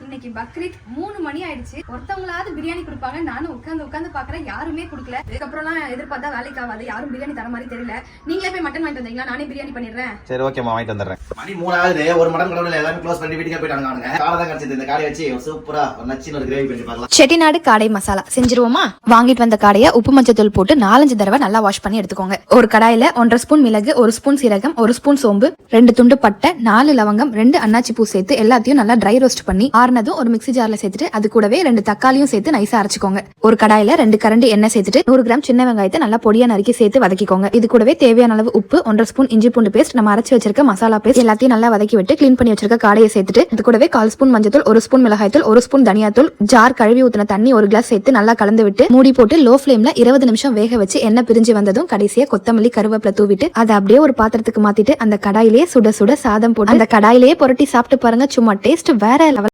இன்னைக்கு பக்ரீத் 3 மணி ஆயிடுச்சு. ஒருத்தவங்களாவது பிரியாணி கொடுப்பாங்க, நானும் உட்காந்து பாக்குறேன், யாருமே கொடுக்கல. இதுக்கப்புறம்லாம் எதிர்பார்த்தா வேலைக்கு ஆகாது, யாரும் பிரியாணி தர மாதிரி தெரியல. நீங்களே போய் மட்டன் வாங்கிட்டு வந்தீங்களா? நானே பிரியாணி பண்ணிடுறேன். சரி ஓகேமா, வாங்கிட்டு வந்துடுறேன். மணி 3 ஆகுது. ஒரு மட்டன் கடவுள் எல்லாரும் க்ளோஸ் பண்ணி வீட்டுக்கு போயிட்டாங்க. காடை தான் கிடைச்சது. இந்த காடையை வச்சு சூப்பரா ஒரு நச்சின ஒரு கிரேவி பண்ணி பார்க்கலாம். செட்டிநாடு காடை மசாலா செஞ்சிருவோமா? வாங்கிட்டு வந்த காடையை உப்பு மஞ்சத்தூள் போட்டு 4-5 தடவை நல்லா வாஷ் பண்ணி எடுத்துக்கோங்க. ஒரு கடாயில 1.5 ஸ்பூன் மிளகு, 1 ஸ்பூன் சீரகம், 1 ஸ்பூன் சோம்பு, 2 துண்டு பட்டை, 4 லவங்கம், 2 அன்னாச்சி பூ சேர்த்து எல்லாத்தையும் நல்லா ட்ரை ரோஸ்ட் பண்ணி ஆறுனதும் ஒரு மிக்ஸி ஜார்ல சேர்த்துட்டு அது கூடவே 2 தக்காளியும் சேர்த்து நைஸா அரைச்சுக்கோங்க. ஒரு கடாயில 2 கரண்டி எண்ணெய் சேர்த்துட்டு 100 கிராம் சின்ன வெங்காயத்தை நல்லா பொடியா நறுக்கி சேர்த்து வதக்கிக்கோங்க. இது கூடவே தேவையான அளவு உப்பு, 1.5 ஸ்பூன் இஞ்சி பூண்டு பேஸ்ட், நம்ம அரைச்சு வச்சிருக்க மசாலா பேஸ்ட் எல்லாத்தையும் நல்லா வதக்கி விட்டு க்ளீன் பண்ணி வச்சிருக்க காடையை சேர்த்துட்டு இது கூடவே 1/4 ஸ்பூன் மஞ்சத்தூள், 1 ஸ்பூன் மிளகாய்த்தூள், 1 ஸ்பூன் தனியாத்தூள், ஜார் கழுவி ஊத்தின தண்ணி 1 கிளாஸ் சேர்த்து நல்லா கலந்து விட்டு மூடி போட்டு லோ ஃபிளேம்ல 20 நிமிஷம் வேக வச்சு எண்ணெய் பிரிஞ்சு வந்ததும் கடைசியா கொத்தமல்லி கருவேப்பிலை தூவிட்டு அதை அப்படியே ஒரு பாத்திரத்துக்கு மாத்திட்டு அந்த கடாயிலேயே சுட சுட சாதம் போட்டு அந்த கடாயிலேயே புரட்டி சாப்பிட்டு பாருங்க. சும்மா டேஸ்ட் வேற லெவல்.